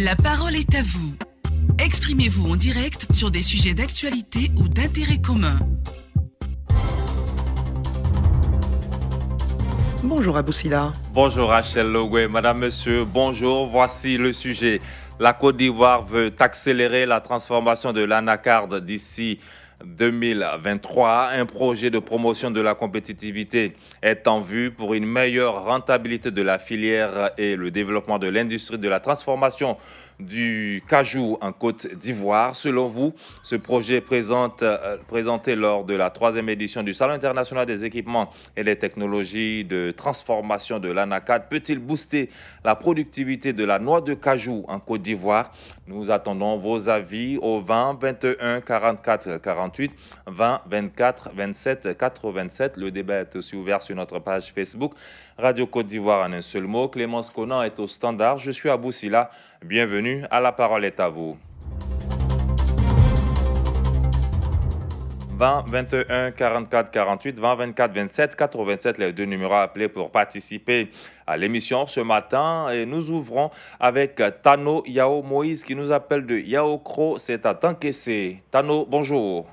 La parole est à vous. Exprimez-vous en direct sur des sujets d'actualité ou d'intérêt commun. Bonjour Aboussila. Bonjour Rachel Logwe, madame, monsieur, bonjour. Voici le sujet. La Côte d'Ivoire veut accélérer la transformation de l'anacarde d'ici 2023. Un projet de promotion de la compétitivité est en vue pour une meilleure rentabilité de la filière et le développement de l'industrie de la transformation du cajou en Côte d'Ivoire. Selon vous, ce projet présenté lors de la 3e édition du Salon international des équipements et des technologies de transformation de l'anacarde peut-il booster la productivité de la noix de cajou en Côte d'Ivoire? Nous attendons vos avis au 20 21 44 48, 20 24 27 87. Le débat est aussi ouvert sur notre page Facebook Radio Côte d'Ivoire en un seul mot. Clémence Conan est au standard. Je suis Aboussila. Bienvenue, à la parole est à vous. 20 21 44 48, 20 24 27 87, les deux numéros appelés pour participer à l'émission ce matin. Et nous ouvrons avec Tano Yao Moïse qui nous appelle de Yaokro, c'est à Tankessé. Tano, bonjour.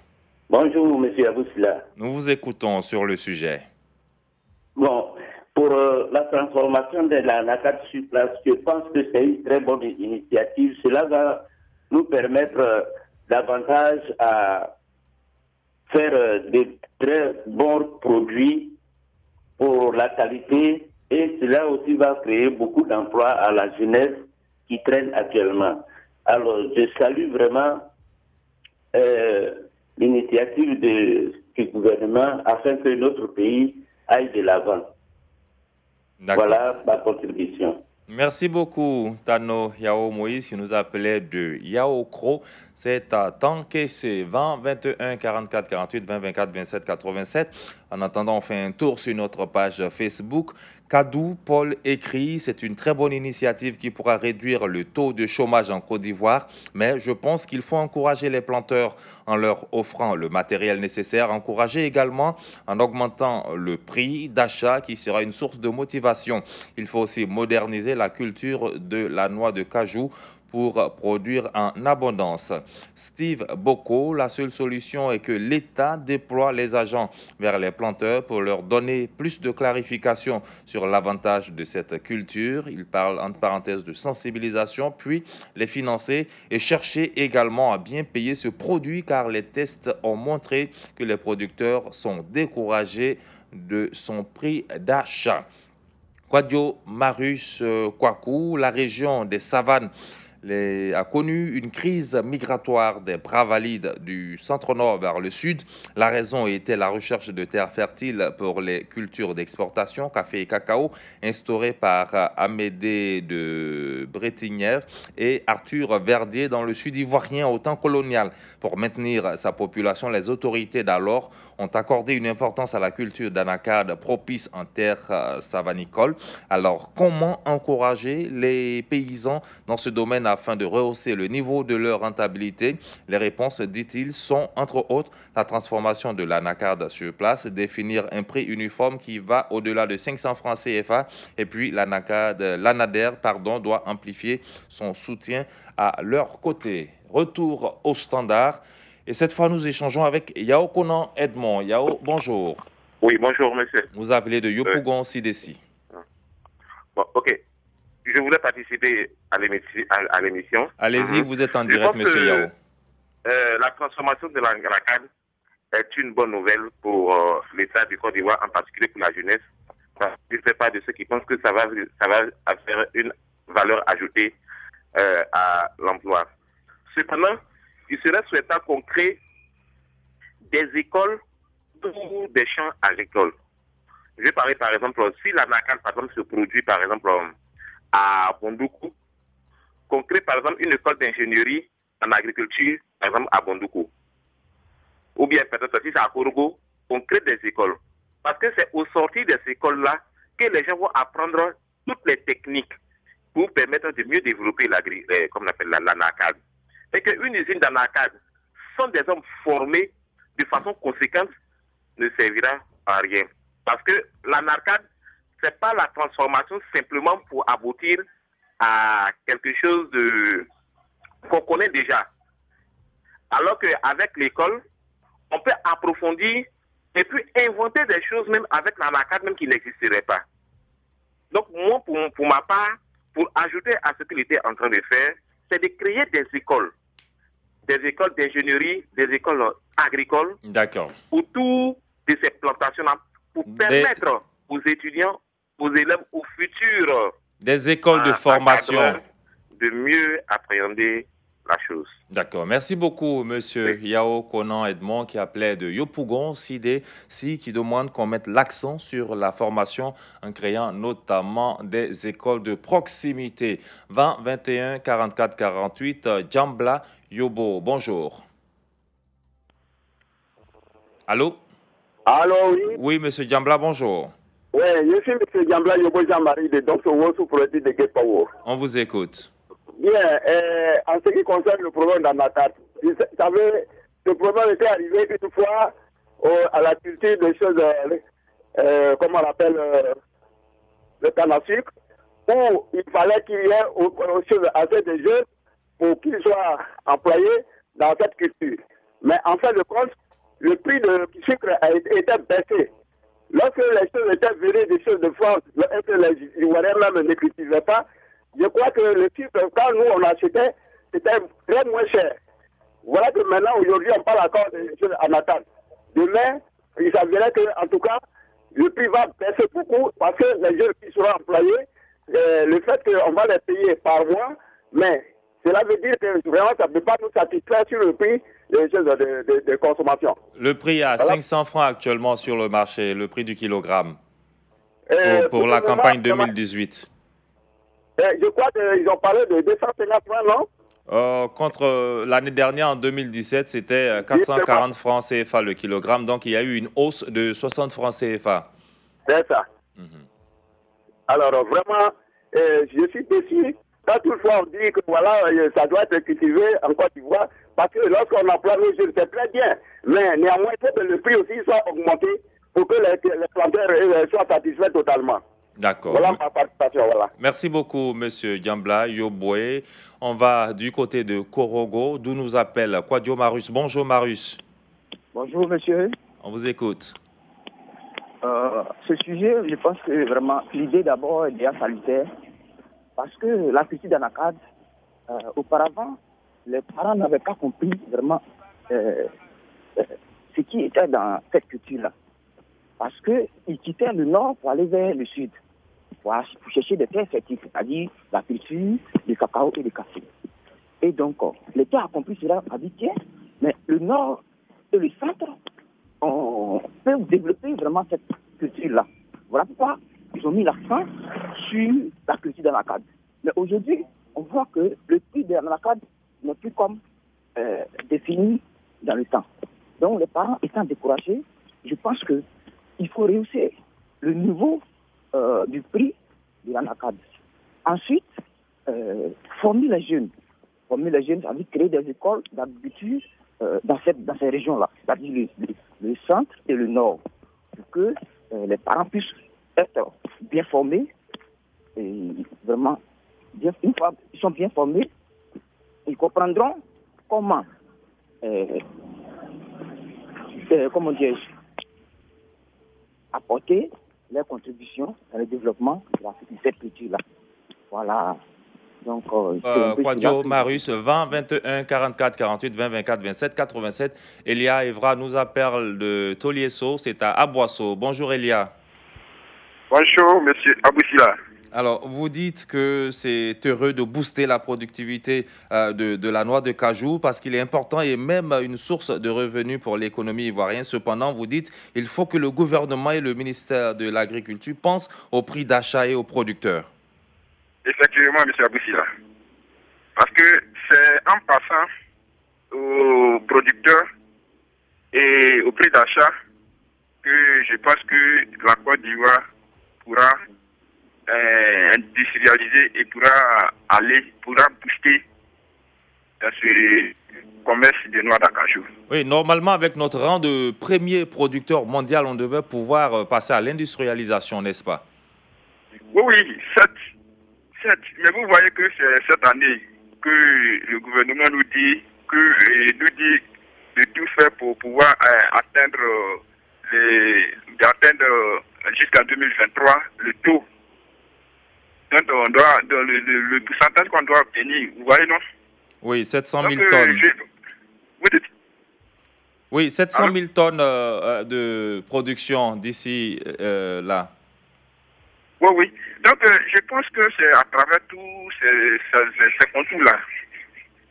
Bonjour, monsieur Aboussila. Nous vous écoutons sur le sujet. Bon, pour la transformation de l'anacarde sur place, je pense que c'est une très bonne initiative. Cela va nous permettre davantage à faire de très bons produits pour la qualité et cela aussi va créer beaucoup d'emplois à la jeunesse qui traîne actuellement. Alors, je salue vraiment l'initiative du gouvernement afin que notre pays aille de l'avant. Voilà ma contribution. Merci beaucoup, Tano Yao Moïse, qui nous appelait de Yaokro. C'est à Tankessé, 20 21 44 48, 20 24 27 87. En attendant, on fait un tour sur notre page Facebook. Kadou Paul écrit, c'est une très bonne initiative qui pourra réduire le taux de chômage en Côte d'Ivoire, mais je pense qu'il faut encourager les planteurs en leur offrant le matériel nécessaire, encourager également en augmentant le prix d'achat qui sera une source de motivation. Il faut aussi moderniser la culture de la noix de cajou pour produire en abondance. Steve Boko, la seule solution est que l'État déploie les agents vers les planteurs pour leur donner plus de clarification sur l'avantage de cette culture. Il parle entre parenthèses de sensibilisation, puis les financer et chercher également à bien payer ce produit car les tests ont montré que les producteurs sont découragés de son prix d'achat. Kwadio Marus Kwaku, la région des savanes a connu une crise migratoire des bras valides du centre-nord vers le sud. La raison était la recherche de terres fertiles pour les cultures d'exportation, café et cacao, instaurée par Amédée de Bretignières et Arthur Verdier dans le sud ivoirien au temps colonial. Pour maintenir sa population, les autorités d'alors ont accordé une importance à la culture d'anacarde propice en terre savanicole. Alors, comment encourager les paysans dans ce domaine afin de rehausser le niveau de leur rentabilité? Les réponses, dit-il, sont entre autres la transformation de l'anacarde sur place, définir un prix uniforme qui va au-delà de 500 francs CFA et puis l'ANADER doit amplifier son soutien à leur côté. Retour au standard. Et cette fois, nous échangeons avec Yao Conan Edmond. Yao, bonjour. Oui, bonjour, monsieur. Vous appelez de Yopougon, Sidessi. Bon, ok. Je voulais participer à l'émission. Allez-y, vous êtes en direct, monsieur Yao. La transformation de l'anacarde est une bonne nouvelle pour l'État du Côte d'Ivoire, en particulier pour la jeunesse. Je ne fais pas de ceux qui pensent que ça va faire une valeur ajoutée à l'emploi. Cependant, il serait souhaitable qu'on crée des écoles ou des champs agricoles. Je vais parler par exemple, si l'anacarde par exemple se produit par exemple à Bondoukou, qu'on crée par exemple une école d'ingénierie en agriculture par exemple à Bondoukou. Ou bien peut-être si c'est à Korogo, on crée des écoles. Parce que c'est au sortir de ces écoles-là que les gens vont apprendre toutes les techniques pour permettre de mieux développer l'anacarde. Et qu'une usine d'anacarde, sans des hommes formés de façon conséquente, ne servira à rien. Parce que l'anacarde, ce n'est pas la transformation simplement pour aboutir à quelque chose qu'on connaît déjà. Alors qu'avec l'école, on peut approfondir et puis inventer des choses même avec l'anacad même qui n'existeraient pas. Donc moi, pour ma part, pour ajouter à ce qu'il était en train de faire, c'est de créer des écoles d'ingénierie, des écoles agricoles, pour toutes ces plantations-là, pour permettre aux étudiants, aux élèves, aux futurs des écoles de formation de mieux appréhender la chose. D'accord. Merci beaucoup, monsieur Yao Konan Edmond, qui appelait de Yopougon, qui demande qu'on mette l'accent sur la formation en créant notamment des écoles de proximité. 20 21 44 48, Djambla Yobo. Bonjour. Allô? Allô, oui. Oui, monsieur Djambla, bonjour. Oui, je suis monsieur Djambla Yobo Jean-Marie de Dr. sous projet de Gepawo. On vous écoute. Bien, en ce qui concerne le problème d'Anakat, vous savez, ce problème était arrivé une fois à la culture des choses, comment on appelle, le canne à sucre, où il fallait qu'il y ait assez de jeunes pour qu'ils soient employés dans cette culture. Mais en fin de compte, le prix du sucre a été baissé. Lorsque les choses étaient venues des choses de France, et que les Ivoiriens même ne cultivaient pas, je crois que le sucre, quand nous on achetait, c'était très moins cher. Voilà que maintenant, aujourd'hui, on parle encore des choses en attente. Demain, il s'avérait que, en tout cas, le prix va baisser beaucoup parce que les jeunes qui seront employés, le fait qu'on va les payer par mois, mais cela veut dire que vraiment, ça ne peut pas nous satisfaire sur le prix des choses de consommation. Le prix est à 500 francs actuellement sur le marché, le prix du kilogramme, pour la campagne 2018. Je crois qu'ils ont parlé de 250 francs, non? Contre l'année dernière, en 2017, c'était 440 francs CFA le kilogramme. Donc, il y a eu une hausse de 60 francs CFA. C'est ça. Alors, vraiment, je suis déçu. Quand toutefois on dit que voilà, ça doit être cultivé en Côte d'Ivoire, parce que lorsqu'on emploie nos jeunes, c'est très bien. Mais néanmoins, il faut que le prix aussi soit augmenté pour que les planteurs soient satisfaits totalement. D'accord. Voilà ma participation, voilà. Merci beaucoup, monsieur Djambla Yoboué. On va du côté de Korogo, d'où nous appelle Kwadio Marus. Bonjour, Marus. Bonjour, monsieur. On vous écoute. Ce sujet, je pense que vraiment, l'idée d'abord est bien salutaire, parce que la culture d'Anacad, auparavant, les parents n'avaient pas compris vraiment ce qui était dans cette culture-là. Parce qu'ils quittaient le nord pour aller vers le sud, pour chercher des terres fertiles, c'est-à-dire la culture, du cacao et du café. Et donc, l'État a compris cela, a dit tiens, mais le nord et le centre, on peut développer vraiment cette culture-là. Voilà pourquoi ils ont mis l'accent sur la culture d'Anacad. Mais aujourd'hui, on voit que le prix de l'Anacad n'est plus comme défini dans le temps. Donc, les parents étant découragés, je pense que il faut rehausser le niveau du prix de l'Anacad. Ensuite, former les jeunes. Former les jeunes, ça veut dire créer des écoles d'agriculture dans ces régions-là, c'est-à-dire le centre et le nord, pour que les parents puissent être bien formés et vraiment, une fois qu'ils sont bien formés, ils comprendront comment, comment dirais-je, apporter leurs contributions dans le développement de cette culture-là. Voilà. Donc, Kwadio Marus, 20 21 44 48 20 24 27 87. Elia Evra nous appelle de Tolieso, c'est à Aboisseau. Bonjour Elia. Bonjour monsieur Aboussila. Alors, vous dites que c'est heureux de booster la productivité de la noix de cajou parce qu'il est important et même une source de revenus pour l'économie ivoirienne. Cependant, vous dites qu'il faut que le gouvernement et le ministère de l'Agriculture pensent au prix d'achat et aux producteurs. Effectivement, M. Aboussila. Parce que c'est en passant aux producteurs et au prix d'achat que je pense que la Côte d'Ivoire pourra industrialiser et pourra booster dans ce commerce de noix d'acajou. Oui, normalement, avec notre rang de premier producteur mondial, on devait pouvoir passer à l'industrialisation, n'est-ce pas? Oui, Certes, mais vous voyez que c'est cette année que le gouvernement nous dit de tout faire pour pouvoir atteindre jusqu'à 2023 le taux. Donc on doit le pourcentage qu'on doit obtenir, vous voyez non? Oui, 700 000 tonnes. Vous dites? Oui, 700 000 tonnes de production d'ici là. Oui, oui. Donc, je pense que c'est à travers tous ces contours-là.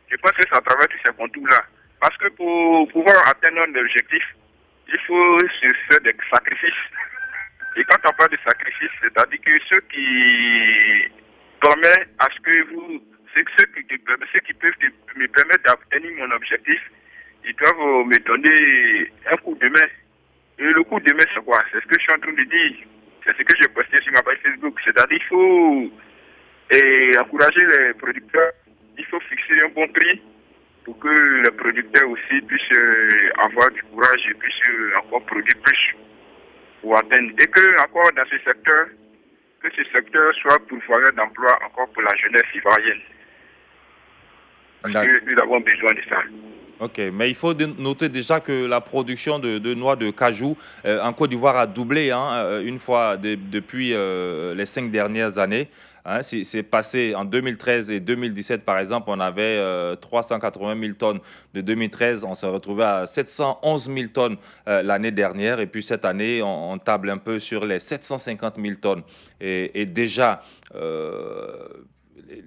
Je pense que c'est à travers tous ces contours-là. Parce que pour pouvoir atteindre un objectif, il faut se faire des sacrifices. Et quand on parle de sacrifices, c'est-à-dire que ceux qui permettent à ce que ceux qui peuvent me permettre d'obtenir mon objectif, ils doivent me donner un coup de main. Et le coup de main, c'est quoi? C'est ce que je suis en train de dire. C'est ce que j'ai posté sur ma page Facebook. C'est-à-dire qu'il faut encourager les producteurs. Il faut fixer un bon prix pour que les producteurs aussi puissent avoir du courage et puissent encore produire plus pour atteindre. Et que encore dans ce secteur, que ce secteur soit pourvoyeur d'emploi encore pour la jeunesse ivoirienne. Parce que nous avons besoin de ça. Ok, mais il faut noter déjà que la production de noix de cajou en Côte d'Ivoire a doublé une fois depuis les 5 dernières années. Hein, c'est passé en 2013 et 2017, par exemple, on avait 380 000 tonnes. De 2013, on s'est retrouvé à 711 000 tonnes l'année dernière. Et puis cette année, on table un peu sur les 750 000 tonnes. Et déjà,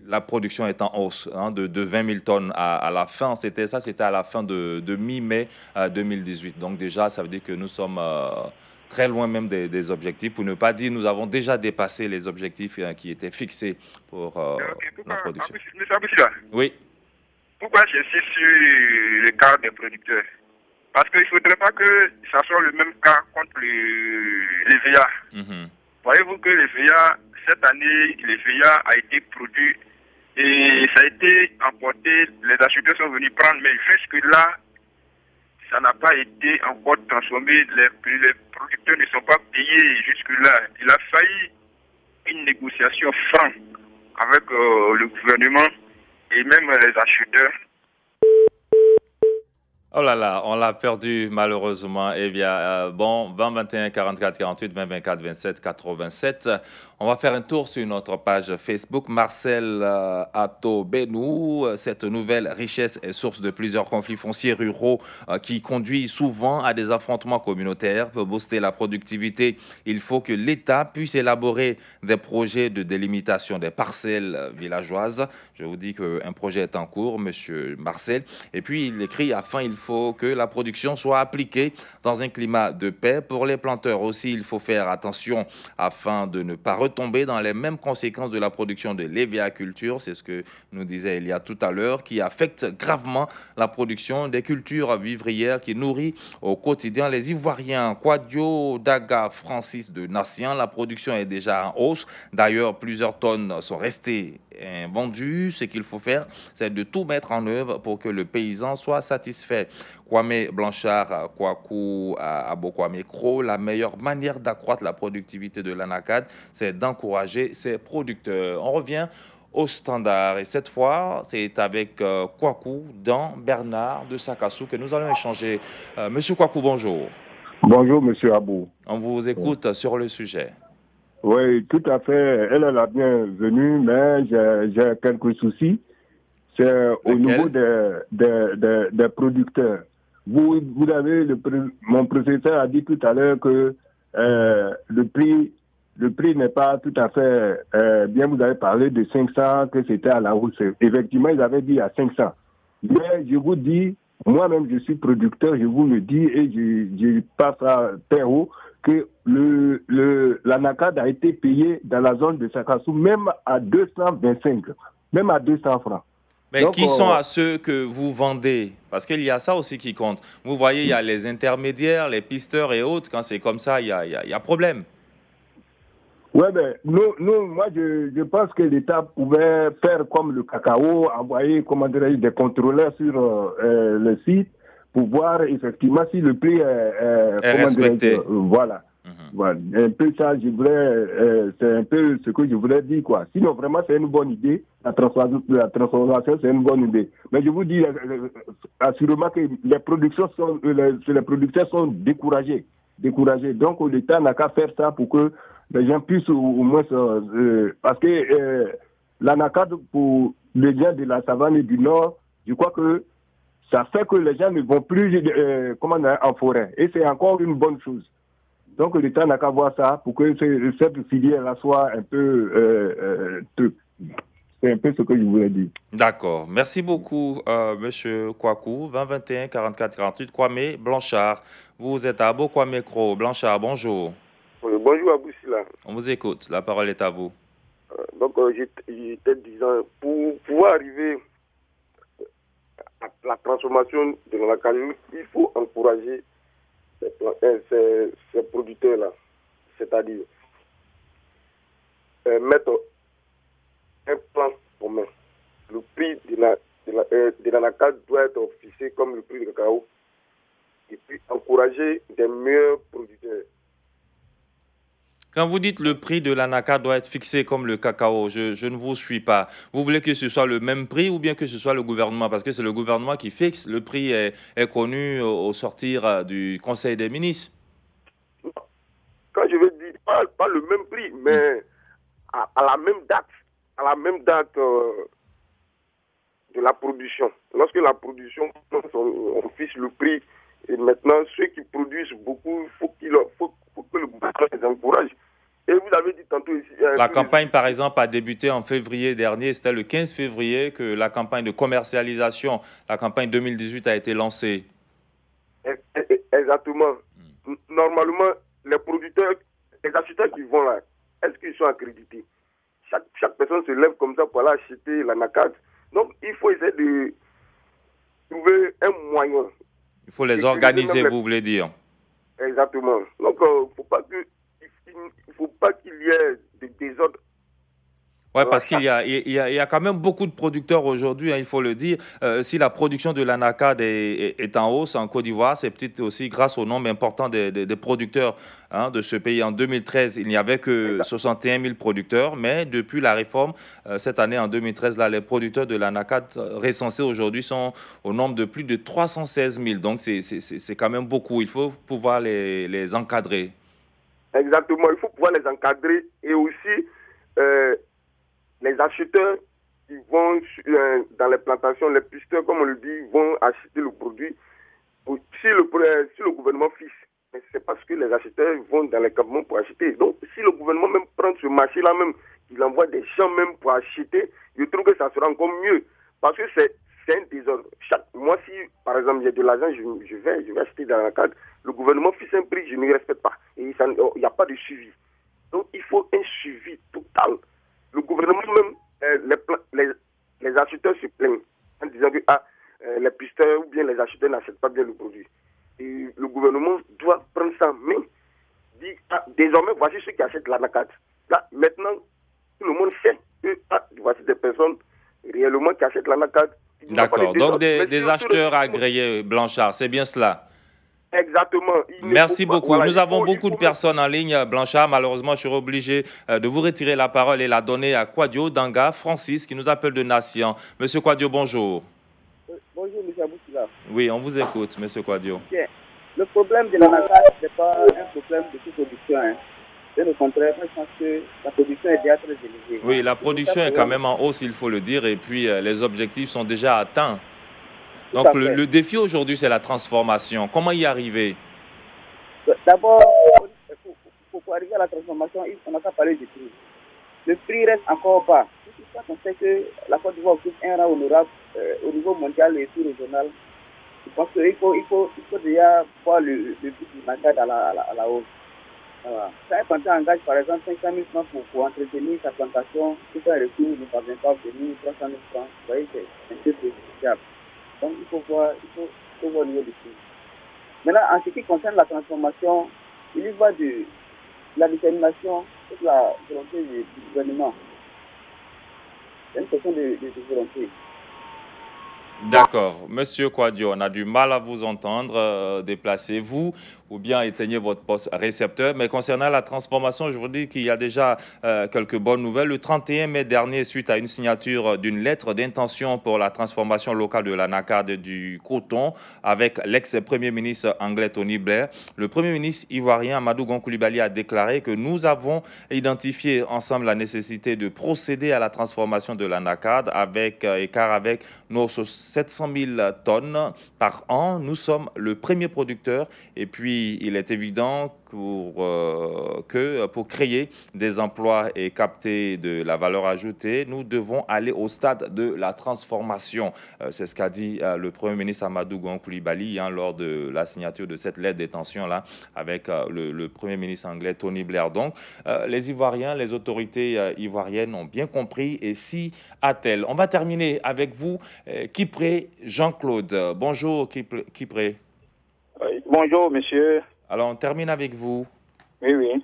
la production est en hausse de 20 000 tonnes à la fin. C'était à la fin de mi-mai 2018. Donc déjà, ça veut dire que nous sommes très loin même des objectifs. Pour ne pas dire, nous avons déjà dépassé les objectifs qui étaient fixés pour la production. Oui. Pourquoi j'insiste sur le cas des producteurs? Parce qu'il ne faudrait pas que ça soit le même cas contre les VA. Voyez-vous que les VA, cette année, les VA a été produit et ça a été emporté. Les acheteurs sont venus prendre, mais jusque-là, ça n'a pas été encore transformé. Les producteurs ne sont pas payés jusque-là. Il a fallu une négociation franche avec le gouvernement et même les acheteurs. Oh là là, on l'a perdu malheureusement. Eh bien, bon, 20 21 44 48, 20 24 27 87. On va faire un tour sur notre page Facebook. Marcel Ato Benou, cette nouvelle richesse est source de plusieurs conflits fonciers ruraux qui conduit souvent à des affrontements communautaires. Pour booster la productivité, il faut que l'État puisse élaborer des projets de délimitation des parcelles villageoises. Je vous dis qu'un projet est en cours, monsieur Marcel. Et puis, il écrit, il faut que la production soit appliquée dans un climat de paix. Pour les planteurs aussi, il faut faire attention afin de ne pas retomber dans les mêmes conséquences de la production de l'éviaculture, c'est ce que nous disait Elia tout à l'heure, qui affecte gravement la production des cultures vivrières qui nourrit au quotidien les Ivoiriens. Quadio Daga Francis de Nassien, la production est déjà en hausse. D'ailleurs, plusieurs tonnes sont restées vendues. Ce qu'il faut faire, c'est de tout mettre en œuvre pour que le paysan soit satisfait. Kwame Blanchard, Kwaku Abokwame Kro, la meilleure manière d'accroître la productivité de l'ANACAD, c'est d'encourager ses producteurs. On revient au standard et cette fois, c'est avec Kwaku dans Bernard de Sakassou que nous allons échanger. Monsieur Kwaku, bonjour. Bonjour, monsieur Abou. On vous écoute sur le sujet. Oui, tout à fait. Elle est la bienvenue, mais j'ai quelques soucis. C'est au niveau des producteurs. Vous avez mon professeur a dit tout à l'heure que le prix n'est pas tout à fait bien. Vous avez parlé de 500, que c'était à la hausse. Effectivement, ils avaient dit à 500. Mais je vous dis, moi-même, je suis producteur, je vous le dis et je passe à très haut que l'ANACAD a été payé dans la zone de Sakassou même à 225, même à 200 francs. Mais donc, qui sont à ceux que vous vendez? Parce qu'il y a ça aussi qui compte. Vous voyez, il y a les intermédiaires, les pisteurs et autres. Quand c'est comme ça, il y a problème. Oui, ben, moi, je pense que l'État pouvait faire comme le cacao, envoyer, des contrôleurs sur le site pour voir effectivement si le prix est respecté. Voilà. Voilà, un peu ça, c'est un peu ce que je voulais dire, quoi. Sinon, vraiment, c'est une bonne idée. La transformation, c'est une bonne idée. Mais je vous dis assurément que les producteurs sont découragés. Donc, l'État n'a qu'à faire ça pour que les gens puissent au moins... parce que l'anacarde, pour les gens de la savane et du Nord, je crois que ça fait que les gens ne vont plus en forêt. Et c'est encore une bonne chose. Donc l'État n'a qu'à voir ça pour que cette filière-là soit un peu... c'est un peu ce que je voulais dire. D'accord. Merci beaucoup, M. Kwaku. 2021 44 48. Kwame Blanchard. Vous êtes à Bokwame-Kro. Blanchard, bonjour. Oui, bonjour à Boussila. On vous écoute. La parole est à vous. Donc, j'étais disant, pour pouvoir arriver à la transformation de l'anacarde, il faut encourager ces producteurs-là, c'est-à-dire mettre un plan commun. Le prix de l'anacarde doit être fixé comme le prix du cacao et puis encourager des meilleurs producteurs. Quand vous dites le prix de l'anacarde doit être fixé comme le cacao, je ne vous suis pas. Vous voulez que ce soit le même prix ou bien que ce soit le gouvernement? Parce que c'est le gouvernement qui fixe. Le prix est connu au sortir du Conseil des ministres. Quand je veux dire, pas le même prix, mais à la même date. À la même date de la production. Lorsque la production, on fixe le prix. Et maintenant, ceux qui produisent beaucoup, il faut que le gouvernement les encourage. Et vous avez dit tantôt ici... La campagne, par exemple, a débuté en février dernier. C'était le 15 février que la campagne de commercialisation, la campagne 2018 a été lancée. Exactement. Normalement, les producteurs, les acheteurs qui vont là, est-ce qu'ils sont accrédités? Chaque personne se lève comme ça pour aller acheter l'anacarde. Donc, il faut essayer de trouver un moyen. Il faut les organiser, vous voulez dire? Exactement. Donc, il ne faut pas qu'il y ait de désordre. Oui, parce qu'il y a quand même beaucoup de producteurs aujourd'hui, hein, il faut le dire. Si la production de l'anacarde est en hausse en Côte d'Ivoire, c'est peut-être aussi grâce au nombre important des producteurs de ce pays. En 2013, il n'y avait que 61 000 producteurs, mais depuis la réforme, cette année, en 2013, là, les producteurs de l'anacarde recensés aujourd'hui sont au nombre de plus de 316 000. Donc, c'est quand même beaucoup. Il faut pouvoir les encadrer. Exactement, il faut pouvoir les encadrer et aussi... les acheteurs qui vont dans les plantations, les pisteurs, comme on le dit, vont acheter le produit. Si le gouvernement fixe, c'est parce que les acheteurs vont dans les campements pour acheter. Donc, si le gouvernement même prend ce marché-là même, il envoie des gens même pour acheter, je trouve que ça sera encore mieux. Parce que c'est un désordre. Moi, si, par exemple, j'ai de l'argent, je vais acheter dans la carte, le gouvernement fixe un prix, je ne respecte pas. Et il n'y a pas de suivi. Donc, il faut un suivi total. Le gouvernement même, les acheteurs se plaignent en disant que les pisteurs ou bien les acheteurs n'achètent pas bien le produit. Et le gouvernement doit prendre ça en main, dire désormais voici ceux qui achètent l'anacarde. Là, maintenant, tout le monde sait que voici des personnes réellement qui achètent l'anacarde. D'accord, donc des acheteurs agréés, Blanchard, c'est bien cela? Exactement. Merci beaucoup. Voilà, nous avons beaucoup de personnes en ligne, Blanchard. Malheureusement, je suis obligé de vous retirer la parole et la donner à Kwadio Danga Francis, qui nous appelle de Nation. Monsieur Kwadio, bonjour. Bonjour, M. Aboussila. Oui, on vous écoute, Monsieur Kwadio. Bien. Le problème de l'anacarde, ce n'est pas un problème de sous-production. Bien au contraire, je pense que la production est déjà très élevée. Oui, la production est quand même en hausse, il faut le dire, et puis les objectifs sont déjà atteints. Donc, le défi aujourd'hui, c'est la transformation. Comment y arriver? D'abord, pour arriver à la transformation, on n'a pas parlé du prix. Le prix reste encore bas. C'est pour ça qu'on sait que la Côte d'Ivoire occupe un rang honorable au niveau mondial et sous-régional. Je pense qu'il faut déjà voir le prix du l'anacarde à la hausse. Voilà. Ça, un planteur engage par exemple 500 000 francs pour entretenir sa plantation. Si ça recours ne parvient pas à obtenir 300 000 francs, vous voyez, c'est un peu préjudiciable. Donc, il faut voir au niveau du prix. Maintenant, en ce qui concerne la transformation, il y va de la détermination et de la volonté du gouvernement. C'est une question de volonté. D'accord. Monsieur Kouadio, on a du mal à vous entendre. Déplacez-vous ou bien éteignez votre poste récepteur. Mais concernant la transformation, je vous dis qu'il y a déjà quelques bonnes nouvelles. Le 31 mai dernier, suite à une signature d'une lettre d'intention pour la transformation locale de l'anacarde du coton avec l'ex-premier ministre anglais Tony Blair, le premier ministre ivoirien Amadou Gon Coulibaly a déclaré que nous avons identifié ensemble la nécessité de procéder à la transformation de l'anacarde car avec nos 700 000 tonnes par an, nous sommes le premier producteur. Et puis, il est évident que pour créer des emplois et capter de la valeur ajoutée, nous devons aller au stade de la transformation. C'est ce qu'a dit le Premier ministre Amadou Gon Coulibaly lors de la signature de cette lettre d'intention-là avec le Premier ministre anglais Tony Blair. Donc, les Ivoiriens, les autorités ivoiriennes ont bien compris et si a-t-elle. On va terminer avec vous, Kipré Jean-Claude. Bonjour, Kipré. Bonjour, monsieur. Alors, on termine avec vous. Oui, oui.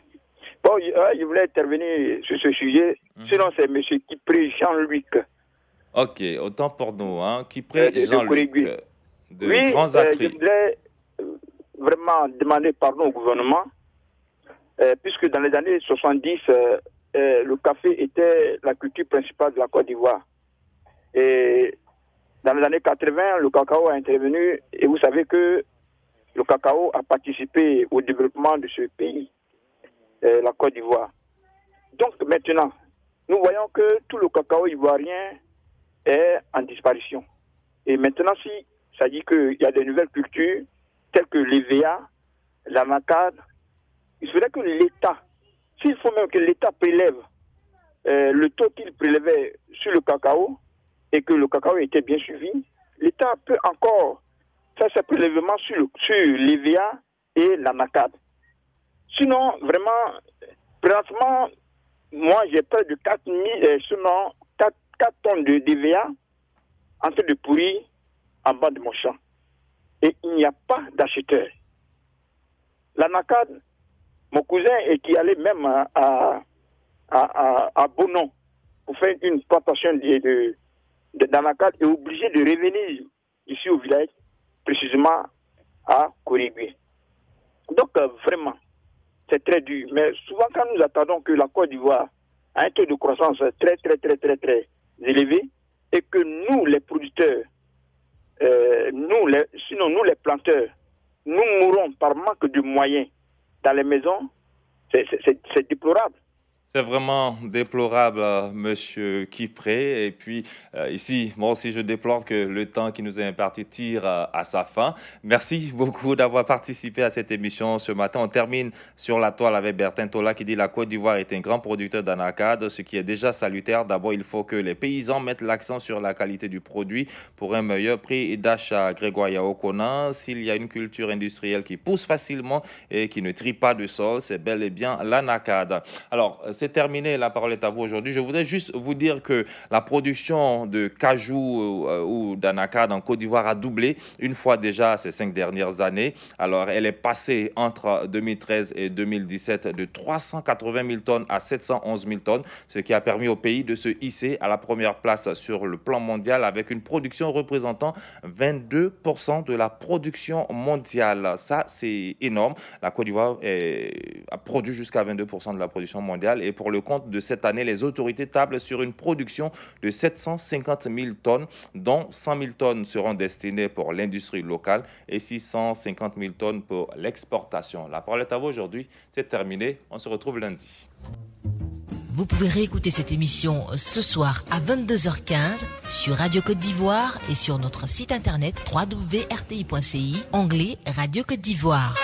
Bon, je voulais intervenir sur ce sujet. Sinon, c'est monsieur Kipré Jean-Luc. OK, autant pour nous. Kipré Jean-Luc, de Grands Attraits. Je voudrais vraiment demander pardon au gouvernement, puisque dans les années 70, le café était la culture principale de la Côte d'Ivoire. Et dans les années 80, le cacao a intervenu et vous savez que le cacao a participé au développement de ce pays, la Côte d'Ivoire. Donc maintenant, nous voyons que tout le cacao ivoirien est en disparition. Et maintenant, si ça dit qu'il y a de nouvelles cultures, telles que l'EVA, l'anacarde, il faudrait que l'État, s'il faut même que l'État prélève le taux qu'il prélevait sur le cacao, et que le cacao était bien suivi, l'État peut encore faire ses prélèvements sur l'EVA et l'anacarde. Sinon, vraiment, présentement, moi j'ai près de 4 tonnes de DVA en train de pourrir en bas de mon champ. Et il n'y a pas d'acheteur. L'anacarde, mon cousin qui allait même à Bonon pour faire une plantation d'anacarde est obligé de revenir ici au village, précisément à Korigwe. Donc vraiment, c'est très dur. Mais souvent quand nous attendons que la Côte d'Ivoire a un taux de croissance très élevé et que nous les producteurs, sinon nous les planteurs, nous mourons par manque de moyens dans les maisons, c'est déplorable. C'est vraiment déplorable, monsieur Kipré. Et puis, ici, moi aussi, je déplore que le temps qui nous est imparti tire à sa fin. Merci beaucoup d'avoir participé à cette émission ce matin. On termine sur la toile avec Bertin Tola qui dit « La Côte d'Ivoire est un grand producteur d'anacarde, ce qui est déjà salutaire. D'abord, il faut que les paysans mettent l'accent sur la qualité du produit pour un meilleur prix d'achat. » Grégoire Yaokona, s'il y a une culture industrielle qui pousse facilement et qui ne trie pas de sol, c'est bel et bien l'anacarde. Alors, c'est terminé, la parole est à vous aujourd'hui. Je voudrais juste vous dire que la production de cajou ou d'anacarde en Côte d'Ivoire a doublé une fois déjà ces 5 dernières années. Alors, elle est passée entre 2013 et 2017 de 380 000 tonnes à 711 000 tonnes, ce qui a permis au pays de se hisser à la première place sur le plan mondial avec une production représentant 22% de la production mondiale. Ça, c'est énorme. La Côte d'Ivoire a produit jusqu'à 22% de la production mondiale et pour le compte de cette année, les autorités tablent sur une production de 750 000 tonnes, dont 100 000 tonnes seront destinées pour l'industrie locale et 650 000 tonnes pour l'exportation. La parole est à vous aujourd'hui. C'est terminé. On se retrouve lundi. Vous pouvez réécouter cette émission ce soir à 22h15 sur Radio Côte d'Ivoire et sur notre site internet www.rti.ci, onglet Radio Côte d'Ivoire.